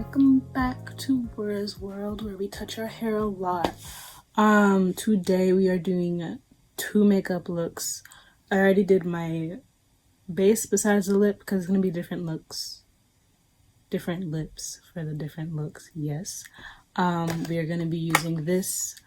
welcome back to Where's World, where we touch our hair a lot. Today we are doing 2 makeup looks. I already did my base besides the lip because it's gonna be different looks, different lips for the different looks. Yes. We are gonna be using this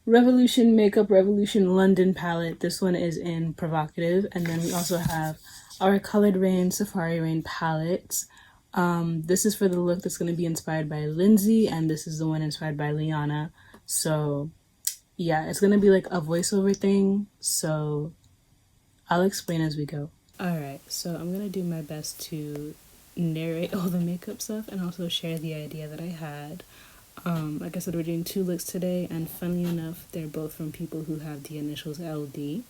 Revolution Makeup Revolution London palette. This one is in Provocative, and then we also have our Colored Rain Safari Rain palettes. This is for the look that's going to be inspired by Lindsay, and this is the one inspired by Liana. So yeah, it's going to be like a voiceover thing, so I'll explain as we go. Alright, so I'm going to do my best to narrate all the makeup stuff and also share the idea that I had. Like I said, we're doing 2 looks today, and funnily enough, they're both from people who have the initials LD.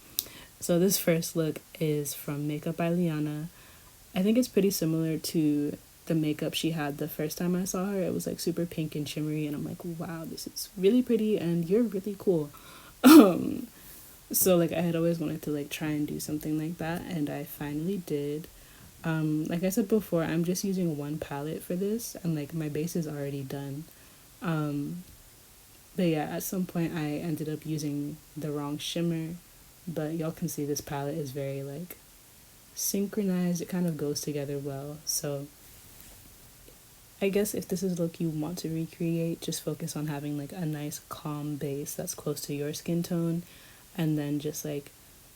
So this first look is from Makeup by Liana. I think it's pretty similar to the makeup she had the first time I saw her. It was like super pink and shimmery, and I'm like, wow, this is really pretty and you're really cool. So like I had always wanted to like try and do something like that, and I finally did. Like I said before, I'm just using one palette for this, and like my base is already done. But yeah, at some point I ended up using the wrong shimmer, but y'all can see this palette is very like synchronized. It kind of goes together well. So I guess if this is a look you want to recreate, just focus on having like a nice calm base that's close to your skin tone, and then just like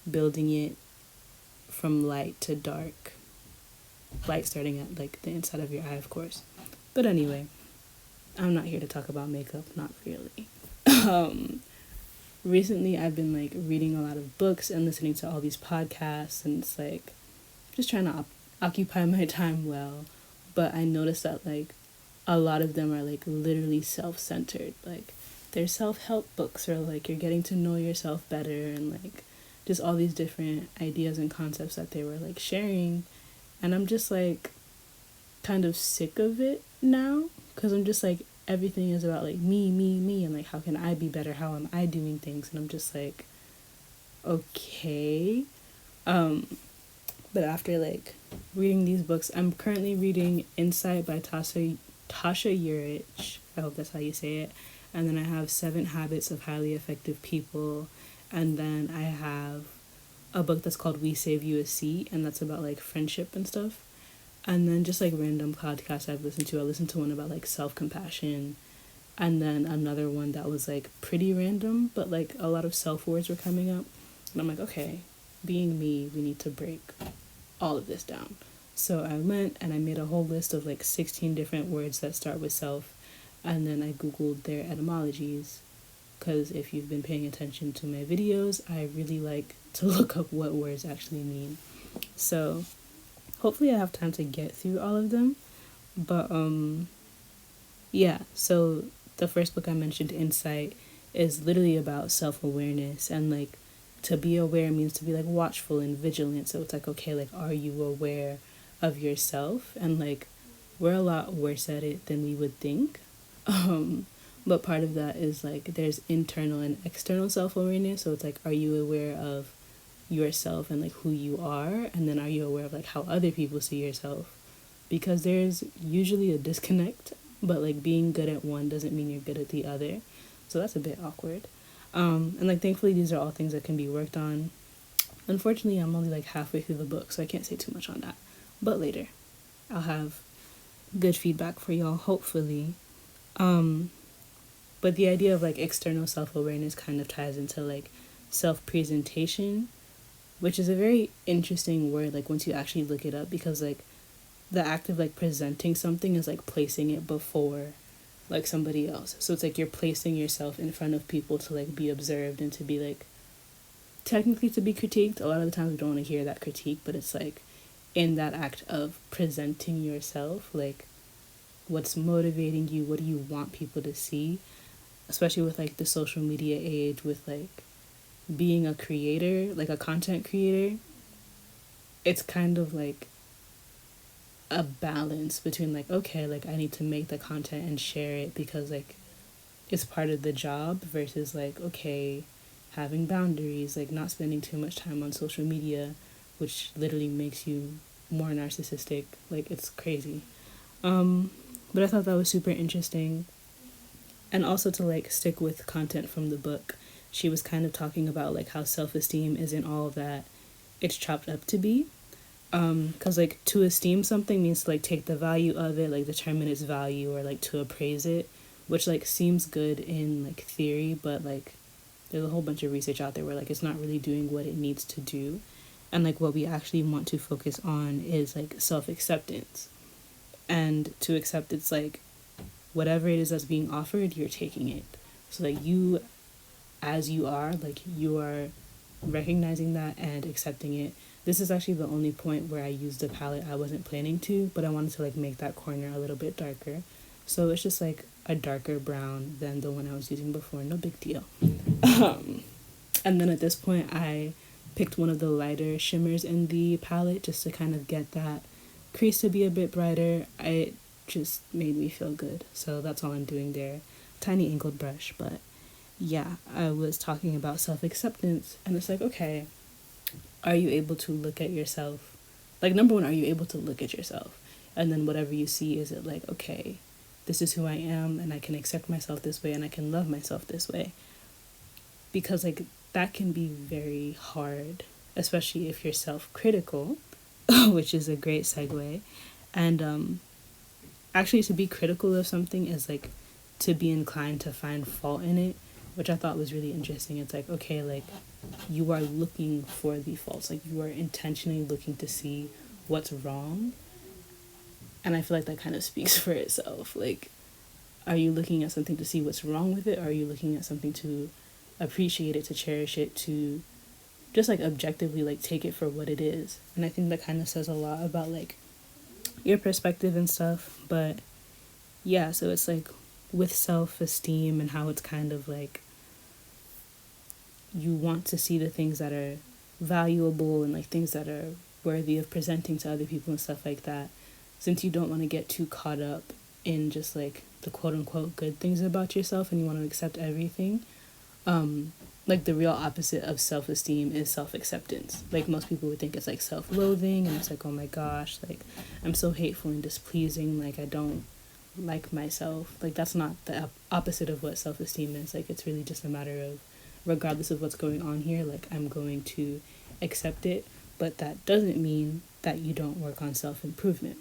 building it from light to dark. Light starting at like the inside of your eye, of course. But anyway, I'm not here to talk about makeup, not really. Recently I've been like reading a lot of books and listening to all these podcasts, and it's like just trying to occupy my time well. But I noticed that like a lot of them are like literally self-centered. Like they're self-help books, or like you're getting to know yourself better, and like just all these different ideas and concepts that they were like sharing. And I'm just like kind of sick of it now, because I'm just like, everything is about like me, and like how can I be better, how am I doing things, and I'm just like, okay. But after like reading these books, I'm currently reading Insight by Tasha Urich, I hope that's how you say it, and then I have 7 Habits of Highly Effective People, and then I have a book that's called We Save You a Seat, and that's about like friendship and stuff. And then just like random podcasts I've listened to. I listened to one about like self-compassion, and then another one that was like pretty random, but like a lot of self-words were coming up. And I'm like, okay, being me, we need to break all of this down. So I went and I made a whole list of like 16 different words that start with self, and then I googled their etymologies, because if you've been paying attention to my videos, I really like to look up what words actually mean. So hopefully I have time to get through all of them. But yeah, so the first book I mentioned, Insight, is literally about self-awareness, and like to be aware means to be like watchful and vigilant. So it's like, okay, like are you aware of yourself? And like we're a lot worse at it than we would think. But part of that is like there's internal and external self-awareness. So it's like, are you aware of yourself and like who you are, and then are you aware of like how other people see yourself? Because there's usually a disconnect, but like being good at one doesn't mean you're good at the other, so that's a bit awkward. And like thankfully these are all things that can be worked on. Unfortunately, I'm only like halfway through the book, so I can't say too much on that, but later I'll have good feedback for y'all, hopefully. But the idea of like external self-awareness kind of ties into like self-presentation, which is a very interesting word, like once you actually look it up, because like the act of like presenting something is like placing it before like somebody else. So it's like you're placing yourself in front of people to like be observed and to be like technically to be critiqued. A lot of the times we don't want to hear that critique, but it's like in that act of presenting yourself, like what's motivating you, what do you want people to see, especially with like the social media age, with like being a creator, like a content creator. It's kind of like a balance between like, okay, like I need to make the content and share it because like it's part of the job, versus like, okay, having boundaries, like not spending too much time on social media, which literally makes you more narcissistic. Like it's crazy. But I thought that was super interesting. And also to like stick with content from the book, she was kind of talking about like how self-esteem isn't all that it's chopped up to be. Because like to esteem something means to like take the value of it, like determine its value, or like to appraise it, which like seems good in like theory, but like there's a whole bunch of research out there where like it's not really doing what it needs to do. And like what we actually want to focus on is like self-acceptance. And to accept, it's like whatever it is that's being offered, you're taking it. So like you as you are, like you are recognizing that and accepting it. This is actually the only point where I used a palette I wasn't planning to, but I wanted to like make that corner a little bit darker. So it's just like a darker brown than the one I was using before, no big deal. And then at this point I picked one of the lighter shimmers in the palette just to kind of get that crease to be a bit brighter. It just made me feel good. So that's all I'm doing there. Tiny angled brush, but yeah, I was talking about self-acceptance, and it's like, okay, are you able to look at yourself? Like, number one, are you able to look at yourself? And then whatever you see, is it like, okay, this is who I am, and I can accept myself this way, and I can love myself this way? Because, like, that can be very hard, especially if you're self-critical, which is a great segue. And actually, to be critical of something is, like, to be inclined to find fault in it, which I thought was really interesting. It's like, okay, like, you are looking for the faults. Like, you are intentionally looking to see what's wrong. And I feel like that kind of speaks for itself. Like, are you looking at something to see what's wrong with it? Or are you looking at something to appreciate it, to cherish it, to just, like, objectively, like, take it for what it is? And I think that kind of says a lot about, like, your perspective and stuff. But, yeah, so it's, like, with self-esteem and how it's kind of, like, you want to see the things that are valuable and like things that are worthy of presenting to other people and stuff like that, since you don't want to get too caught up in just like the quote-unquote good things about yourself and you want to accept everything. Like the real opposite of self-esteem is self-acceptance. Like most people would think it's like self-loathing, and it's like, oh my gosh, like I'm so hateful and displeasing, like I don't like myself. Like that's not the opposite of what self-esteem is. Like it's really just a matter of, regardless of what's going on here, like I'm going to accept it. But that doesn't mean that you don't work on self-improvement,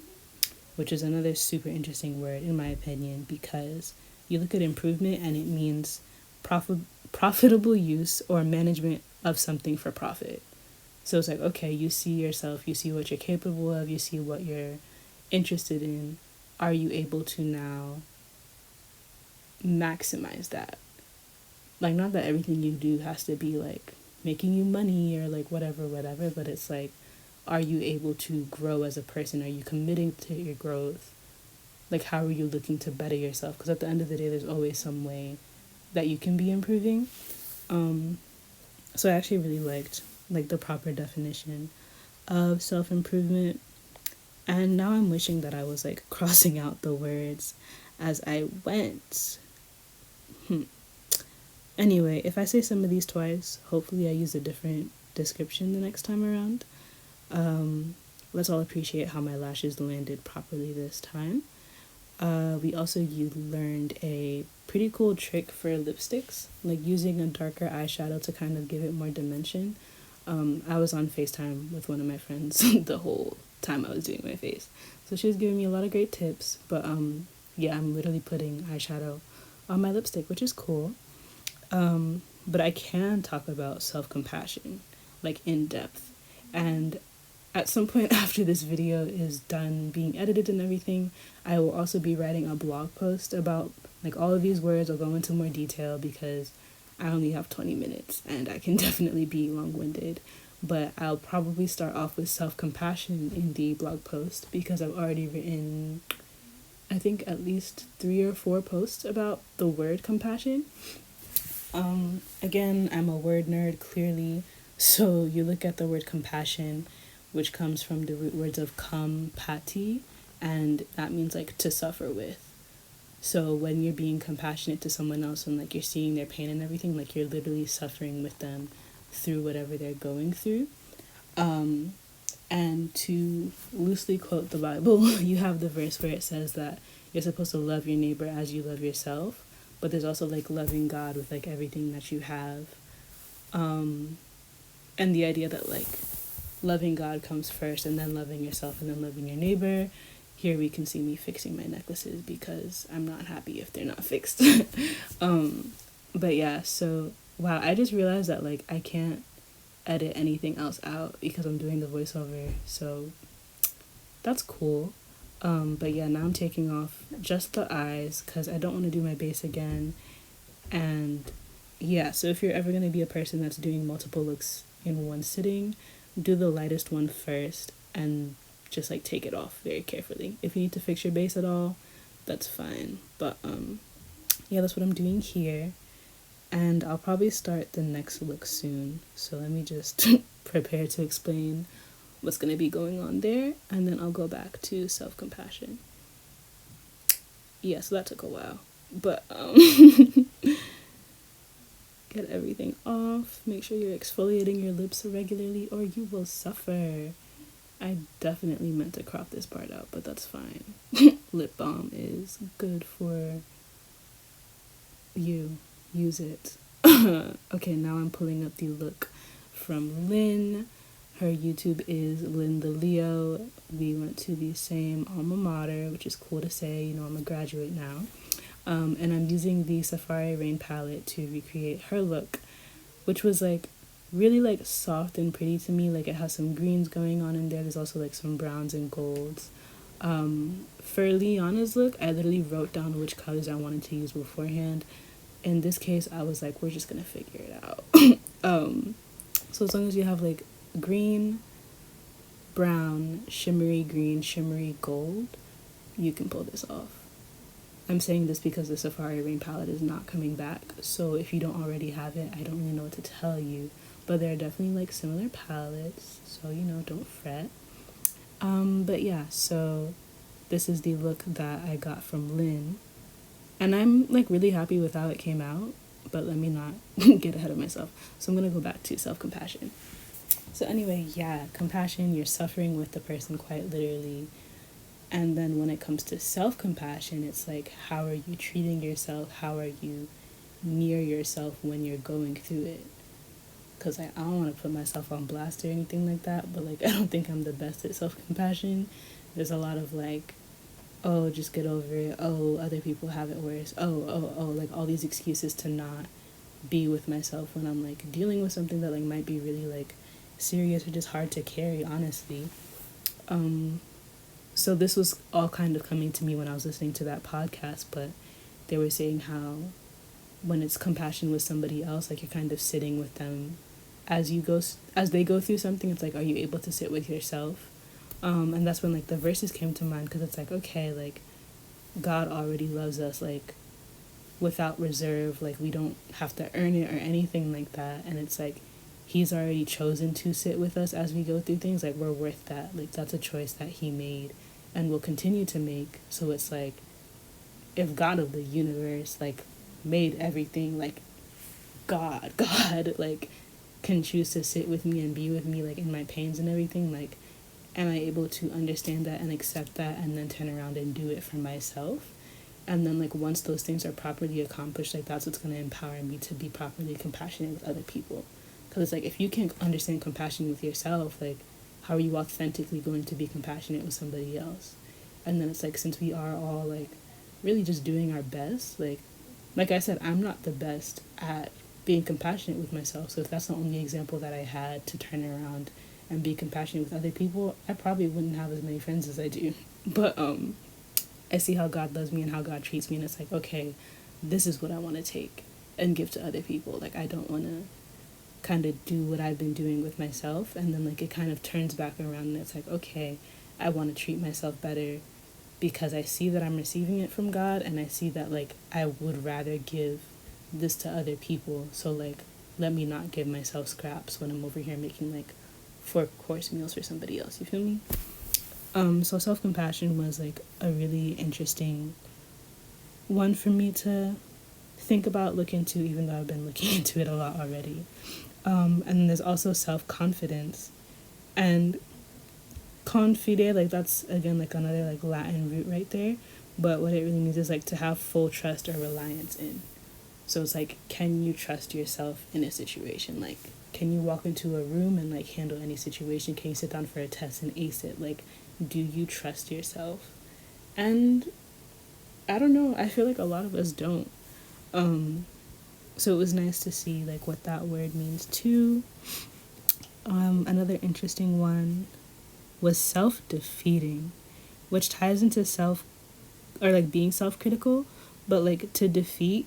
which is another super interesting word in my opinion, because you look at improvement and it means profitable use or management of something for profit. So it's like, okay, you see yourself, you see what you're capable of, you see what you're interested in. Are you able to now maximize that? Like, not that everything you do has to be, like, making you money or, like, whatever, but it's, like, are you able to grow as a person? Are you committing to your growth? Like, how are you looking to better yourself? Because at the end of the day, there's always some way that you can be improving. So I actually really liked, like, the proper definition of self-improvement. And now I'm wishing that I was, like, crossing out the words as I went. Anyway, if I say some of these twice, hopefully I use a different description the next time around. Let's all appreciate how my lashes landed properly this time. We also learned a pretty cool trick for lipsticks, like using a darker eyeshadow to kind of give it more dimension. I was on FaceTime with one of my friends the whole time I was doing my face. So she was giving me a lot of great tips, but yeah, I'm literally putting eyeshadow on my lipstick, which is cool. But I can talk about self-compassion, like in depth. And at some point after this video is done being edited and everything, I will also be writing a blog post about like all of these words. I'll go into more detail because I only have 20 minutes and I can definitely be long-winded. But I'll probably start off with self-compassion in the blog post because I've already written, I think, at least 3 or 4 posts about the word compassion. Again, I'm a word nerd, clearly. So you look at the word compassion, which comes from the root words of compati, and that means like to suffer with. So when you're being compassionate to someone else and like you're seeing their pain and everything, like you're literally suffering with them through whatever they're going through. And to loosely quote the Bible, you have the verse where it says that you're supposed to love your neighbor as you love yourself, but there's also like loving God with like everything that you have. And the idea that like loving God comes first and then loving yourself and then loving your neighbor. Here we can see me fixing my necklaces because I'm not happy if they're not fixed. But yeah, so wow, I just realized that like I can't edit anything else out because I'm doing the voiceover, so that's cool. But yeah, now I'm taking off just the eyes because I don't want to do my base again. And yeah, so if you're ever going to be a person that's doing multiple looks in one sitting, do the lightest one first and just like take it off very carefully. If you need to fix your base at all, that's fine. But yeah, that's what I'm doing here. And I'll probably start the next look soon. So let me just prepare to explain what's going to be going on there, and then I'll go back to self-compassion. Yeah, so that took a while. But get everything off. Make sure you're exfoliating your lips regularly or you will suffer. I definitely meant to crop this part out, but that's fine. Lip balm is good for you. Use it. Okay, now I'm pulling up the look from Lynn. Her YouTube is Lynn the Leo. We went to the same alma mater, which is cool to say. You know, I'm a graduate now. And I'm using the Safari Rain palette to recreate her look, which was like really like soft and pretty to me. Like it has some greens going on in there. There's also like some browns and golds. For Liana's look, I literally wrote down which colors I wanted to use beforehand. In this case, I was like, we're just gonna figure it out. So as long as you have like green, brown, shimmery green, shimmery gold, you can pull this off. I'm saying this because the Safari Rain palette is not coming back, so if you don't already have it, I don't really know what to tell you, but there are definitely like similar palettes, so you know, don't fret. But yeah, so this is the look that I got from Lynn, and I'm like really happy with how it came out, but let me not get ahead of myself. So I'm gonna go back to self-compassion. So anyway, yeah, compassion, you're suffering with the person quite literally. And then when it comes to self-compassion, it's like, how are you treating yourself? How are you near yourself when you're going through it? Because I don't want to put myself on blast or anything like that, but like I don't think I'm the best at self-compassion. There's a lot of like, oh, just get over it. Oh, other people have it worse. Oh, like all these excuses to not be with myself when I'm like dealing with something that like might be really like serious or just hard to carry, honestly. So this was all kind of coming to me when I was listening to that podcast, but they were saying how when it's compassion with somebody else, like you're kind of sitting with them as they go through something. It's like, are you able to sit with yourself? And that's when like the verses came to mind, because it's like, okay, like God already loves us like without reserve, like we don't have to earn it or anything like that, and it's like he's already chosen to sit with us as we go through things. Like we're worth that. Like that's a choice that he made and will continue to make. So it's like, if God of the universe like made everything, like God like can choose to sit with me and be with me like in my pains and everything, like am I able to understand that and accept that and then turn around and do it for myself? And then like once those things are properly accomplished, like that's what's going to empower me to be properly compassionate with other people. Because it's like, if you can't understand compassion with yourself, like how are you authentically going to be compassionate with somebody else? And then it's like, since we are all like really just doing our best, like I said, I'm not the best at being compassionate with myself. So if that's the only example that I had to turn around and be compassionate with other people, I probably wouldn't have as many friends as I do. But I see how God loves me and how God treats me, and it's like, okay, this is what I want to take and give to other people. Like I don't want to kind of do what I've been doing with myself, and then like it kind of turns back around and it's like, okay, I want to treat myself better because I see that I'm receiving it from God, and I see that like I would rather give this to other people, so like let me not give myself scraps when I'm over here making like 4-course meals for somebody else, you feel me? So self-compassion was like a really interesting one for me to think about, look into, even though I've been looking into it a lot already. And there's also self-confidence, and confide, like that's again like another like Latin root right there, but what it really means is like to have full trust or reliance in. So it's like, can you trust yourself in a situation? Like, can you walk into a room and like handle any situation? Can you sit down for a test and ace it? Like, do you trust yourself? And I don't know, I feel like a lot of us don't. So it was nice to see like what that word means too. Another interesting one was self-defeating, which ties into self, or like being self-critical, but like to defeat,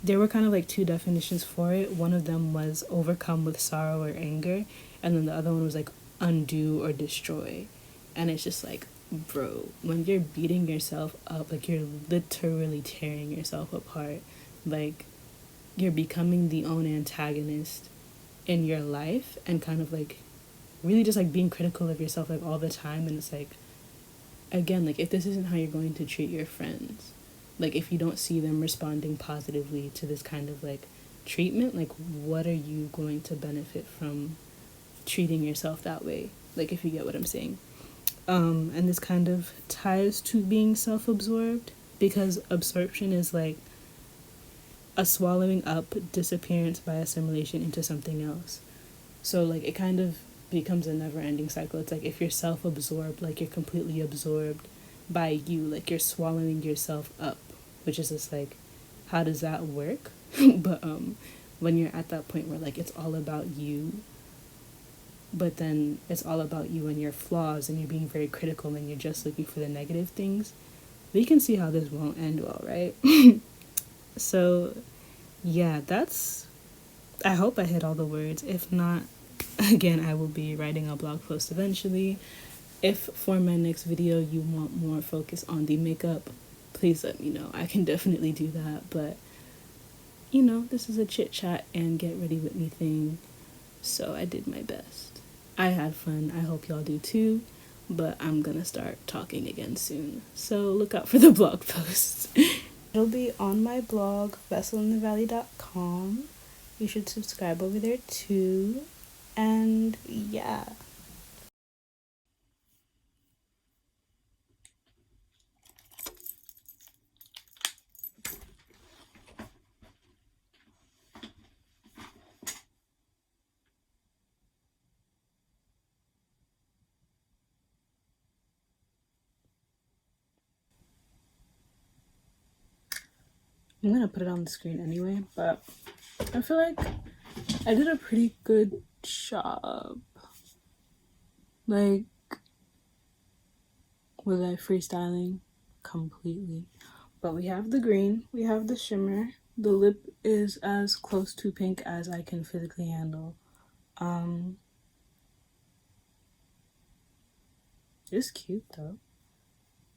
there were kind of like two definitions for it. One of them was overcome with sorrow or anger, and then the other one was like undo or destroy. And it's just like, bro, when you're beating yourself up, like you're literally tearing yourself apart. Like, you're becoming the own antagonist in your life, and kind of like really just like being critical of yourself like all the time. And it's like, again, like if this isn't how you're going to treat your friends, like if you don't see them responding positively to this kind of like treatment, like what are you going to benefit from treating yourself that way? Like, if you get what I'm saying. And this kind of ties to being self-absorbed, because absorption is like a swallowing up, disappearance by assimilation into something else. So like it kind of becomes a never-ending cycle. It's like if you're self-absorbed, like you're completely absorbed by you, like you're swallowing yourself up, which is just like, how does that work? But when you're at that point where like it's all about you, but then it's all about you and your flaws, and you're being very critical and you're just looking for the negative things, we can see how this won't end well, right? So yeah, that's, I hope I hit all the words. If not, again, I will be writing a blog post eventually. If for my next video you want more focus on the makeup, please let me know. I can definitely do that. But you know, this is a chit chat and get ready with me thing, so I did my best. I had fun. I hope y'all do too. But I'm gonna start talking again soon, so look out for the blog posts. It'll be on my blog, vesselinthevalley.com. You should subscribe over there too. And yeah. I'm gonna put it on the screen anyway, but I feel like I did a pretty good job. Like, was I freestyling? Completely. But we have the green, we have the shimmer. The lip is as close to pink as I can physically handle. It's cute though.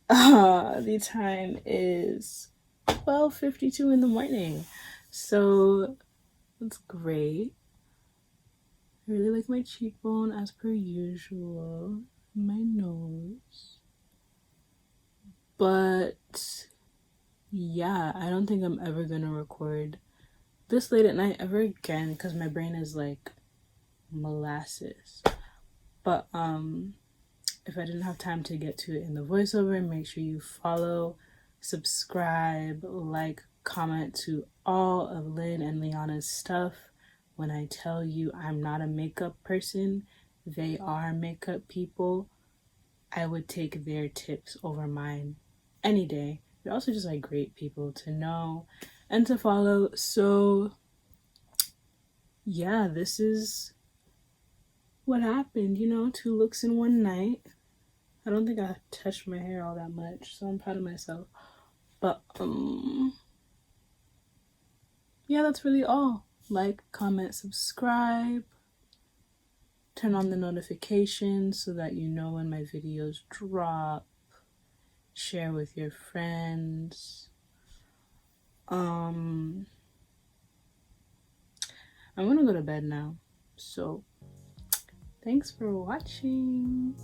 The time is 12:52 in the morning. So that's great. I really like my cheekbone as per usual. My nose. But yeah, I don't think I'm ever gonna record this late at night ever again, because my brain is like molasses. But if I didn't have time to get to it in the voiceover, make sure you follow, subscribe, like, comment to all of Lynn and Liana's stuff. When I tell you I'm not a makeup person, they are makeup people. I would take their tips over mine any day. They're also just like great people to know and to follow. So yeah, this is what happened, you know, 2 looks in one night. I don't think I touched my hair all that much, so I'm proud of myself. But yeah, that's really all. Like, comment, subscribe, turn on the notifications so that you know when my videos drop, share with your friends. I'm gonna go to bed now, so thanks for watching.